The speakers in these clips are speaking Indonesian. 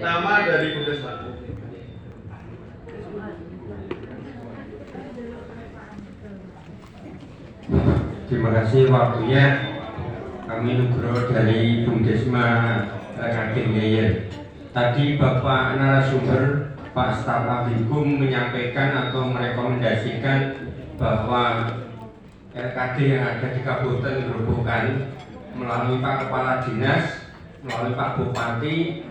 Nama dari Bundesman. Terima kasih waktunya. Kami Nugroho dari Bundesma Raden Yeyer. Tadi Bapak narasumber Pak Staf Ahlikum menyampaikan atau merekomendasikan bahwa LKD yang ada di Kabupaten Grobogan melalui Pak Kepala Dinas, melalui Pak Bupati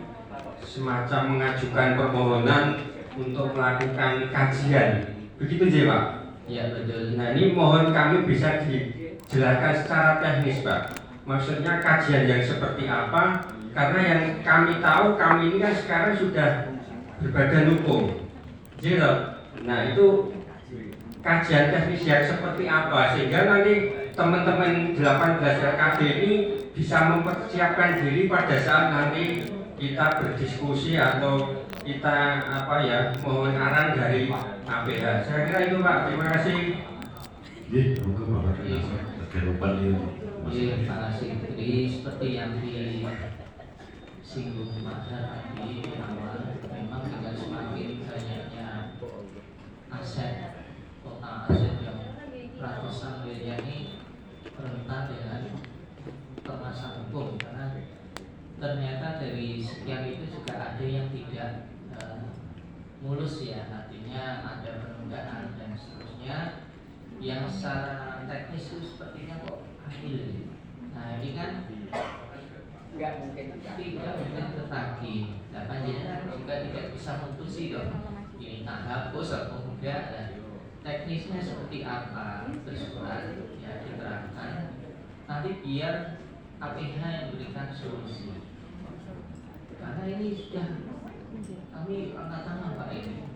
semacam mengajukan permohonan untuk melakukan kajian. Begitu saja Pak? Ya betul. Nah ini mohon kami bisa dijelaskan secara teknis Pak. Maksudnya kajian yang seperti apa? Karena yang kami tahu, kami ini kan sekarang sudah berbadan hukum. Nah itu kajian teknis yang seperti apa sehingga nanti teman-teman 18 LKD ini bisa mempersiapkan diri pada saat nanti kita berdiskusi atau kita mohon arahan dari APH. Saya kira itu Pak. Terima kasih. Terima kasih. Jadi seperti yang disinggung Pak tadi di awal, memang dengan semakin banyaknya aset, total aset yang ratusan miliar ini rentan dengan permasalahan hukum, karena ternyata dari sekian itu juga ada yang tidak mulus ya, artinya ada penundaan dan seterusnya yang secara teknis itu sepertinya kok adil. Nah ini kan tidak mungkin tertagih. Nah panjenengan juga tidak bisa memutusi dong ini tak hapus atau enggak. Nah, teknisnya seperti apa tersurat ya diterangkan nanti biar APH yang berikan solusi. Karena ini sudah kami angkat tangan Pak ini.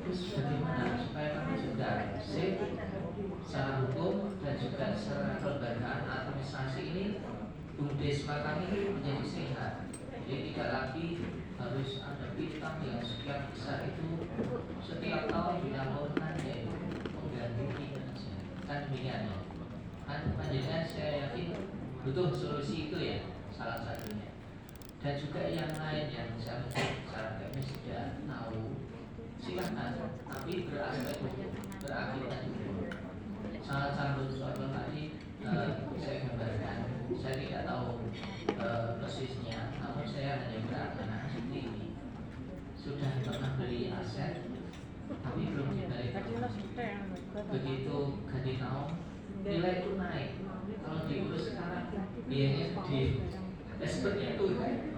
Terus bagaimana supaya kami sudah safe secara hukum dan juga secara kelembagaan administrasi ini Bundesma kami ini menjadi sehat. Jadi tidak lagi harus ada piutang yang sekian besar itu setiap tahun dilaporkan ya mengganti saja. Kan demikian ya. Kan panjenengan saya yakin butuh solusi itu ya salah satunya. Dan juga yang lain yang saya secara teknis tidak tahu silakan, tapi berakibat hukum. Salah satu soal tadi saya gambarkan, saya tidak tahu persisnya, namun saya hanya berakana seperti ini. Sudah pernah beli aset, tapi belum dibalik. Begitu ganti tahun, nilai itu naik. Kalau diurus sekarang, biayanya gede. Seperti itu kan.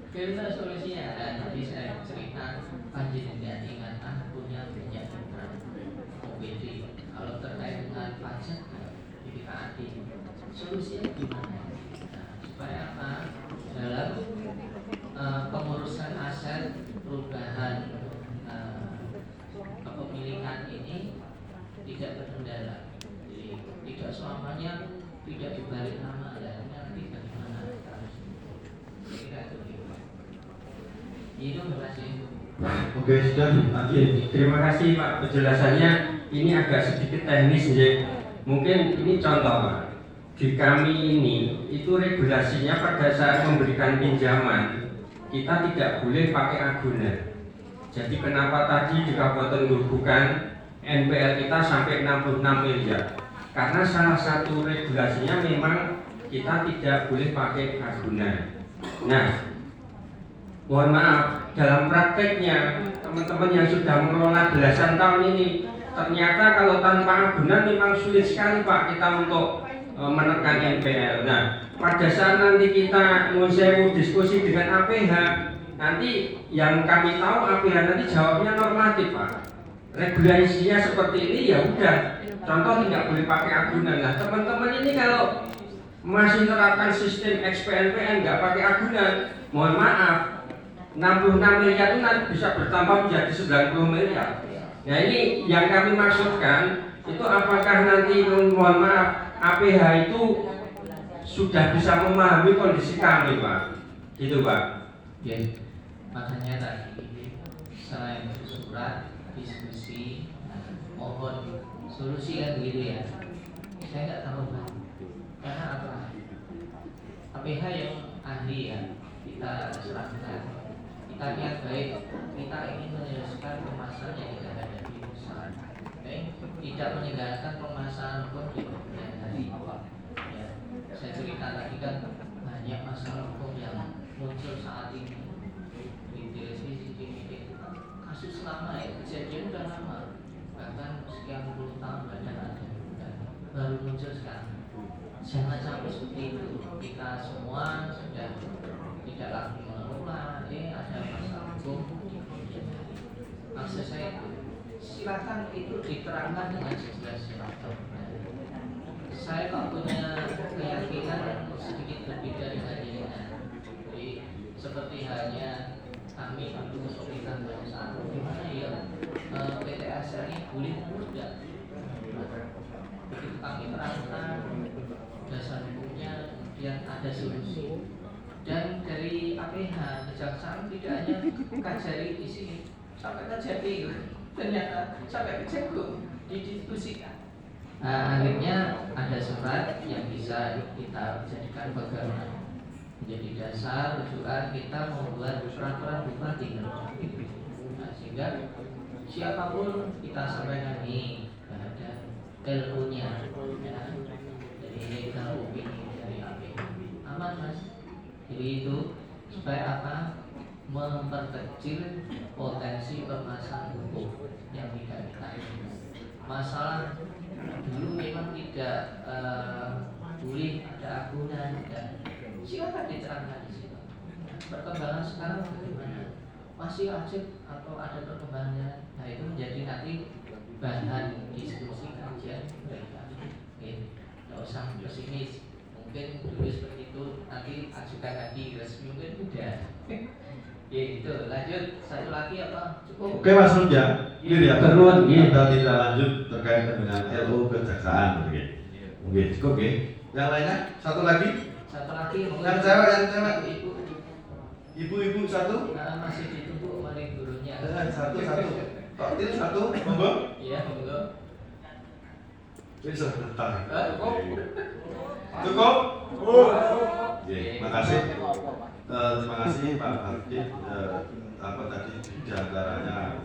Karena solusinya dan tadi saya cerita panjenengan ingat punya banyak program OPD. Kalau terkait dengan pajak BPKAD, solusinya gimana? Nah, supaya apa? Dalam pengurusan aset perubahan kepemilikan ini tidak terkendala. Jadi tidak selamanya tidak dibalik nama dan nanti bagaimana harus kira itu. Itu kasih. Oke sudah. Terima kasih Pak penjelasannya. Ini agak sedikit teknis ya. Mungkin ini contoh Pak. Di kami ini itu regulasinya pada saat memberikan pinjaman kita tidak boleh pakai agunan. Jadi kenapa tadi di Kabupaten Grobogan NPL kita sampai 66 miliar? Karena salah satu regulasinya memang kita tidak boleh pakai agunan. Nah, mohon maaf, dalam prakteknya teman-teman yang sudah mengelola belasan tahun ini ternyata kalau tanpa agunan memang sulit sekali Pak kita untuk menekan NPL. Nah, pada saat nanti kita mau diskusi dengan APH, nanti yang kami tahu APH nanti jawabnya normatif Pak. Regulasinya seperti ini ya udah. Contoh tidak boleh pakai agunan. Nah, teman-teman ini kalau masih menerapkan sistem XPNPN nggak pakai agunan, mohon maaf, 66 miliar itu nanti bisa bertambah menjadi 90 miliar. Nah ini yang kami maksudkan itu apakah nanti mohon maaf APH itu sudah bisa memahami kondisi kami Pak, gitu Pak. Ya, makanya tadi selain surat diskusi, mohon solusi kan begitu ya. Saya nggak tahu Pak, karena apa? APH yang ahli ya kita serahkan. kita niat baik, kita ingin menyelesaikan permasalahan yang tidak ada di usaha, tidak meninggalkan permasalahan hukum di kemudian hari. Ya, saya cerita tadi kan banyak masalah hukum yang muncul saat ini di televisi, di media. Kasus lama ya, kejadian udah lama, bahkan sekian puluh tahun badan ada, baru muncul sekarang. Jangan sampai seperti itu. Kita semua sudah tidak lagi mengelola, ada masalah hukum di kemudian hari. Maksud saya itu, silakan itu diterangkan dengan sejelas-jelasnya. Saya kok punya keyakinan sedikit berbeda dengan ini. Jadi seperti halnya kami dulu kesulitan pada saat gimana ya PT Asal ini boleh tidak? Begitu kami terangkan dasar hukumnya, kemudian ada solusi. Dan dari APH kejaksaan tidak hanya kajari di sini, sampai kajari ternyata sampai kejagung didiskusikan. Akhirnya ada surat yang bisa kita jadikan pegangan menjadi dasar rujukan kita membuat peraturan bupati. Nah, sehingga siapapun kita sampaikan ini ada ilmunya, ya. Jadi legal opini dari APH aman mas. Jadi itu supaya apa? Memperkecil potensi permasalahan hukum yang tidak kita inginkan. Masalah dulu memang tidak boleh ada agunan dan silakan diterangkan di situ. Perkembangan sekarang bagaimana? Masih wajib atau ada perkembangannya? Nah itu menjadi nanti bahan diskusi kajian mereka. Tidak usah pesimis. Mungkin dulu seperti itu, nanti ajukan lagi resmi mungkin tidak. Ya itu, lanjut satu lagi apa? Cukup. Oke Mas Runja, ini ya Terus, iya. kita tidak lanjut terkait dengan LU kejaksaan mungkin. Mungkin cukup ya. Yang lainnya satu lagi? Satu lagi. Yang cewek, yang cewek. Ibu. Ibu-ibu satu? Nah, masih ditunggu oleh gurunya. Satu. Totil satu, monggo. Iya, monggo. Bisa bentar. Cukup. Cukup? Oke, makasih. Terima kasih Pak Hardi. Apa tadi di antaranya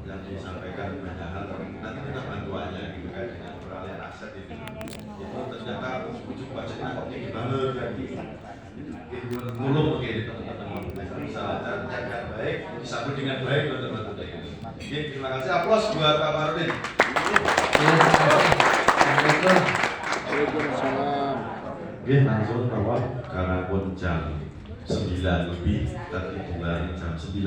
yang disampaikan banyak hal, nanti kita bantuannya gitu kan dengan peralihan aset itu ternyata ujung budgetnya kok tinggi banget kan gitu. Tolong oke teman-teman bisa jaga baik, disambut dengan baik teman-teman gitu. Oke, terima kasih, aplaus buat Pak Marudin. Oke, langsung bahwa karena pun jam 9 lebih, tadi dimulai jam 9,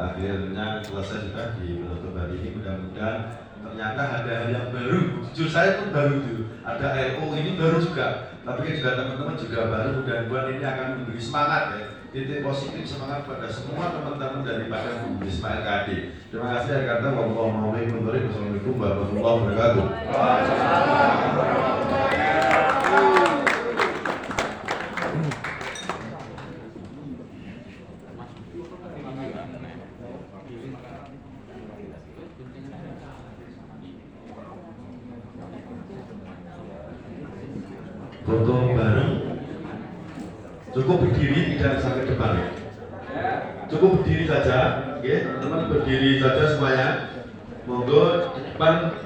akhirnya selesai sudah di penutup hari ini. Mudah-mudahan ternyata ada hal yang baru. Jujur saya pun baru dulu, ada LO ini baru juga, tapi juga teman-teman juga baru. Mudah-mudahan ini akan memberi semangat ya, titik positif semangat pada semua teman-teman daripada Bu Ismail KD. Terima kasih. Saya kata wassalamualaikum warahmatullahi wabarakatuh. Foto bareng. Cukup berdiri, tidak sampai depan ya. Cukup berdiri saja, oke, teman berdiri saja semuanya. Monggo depan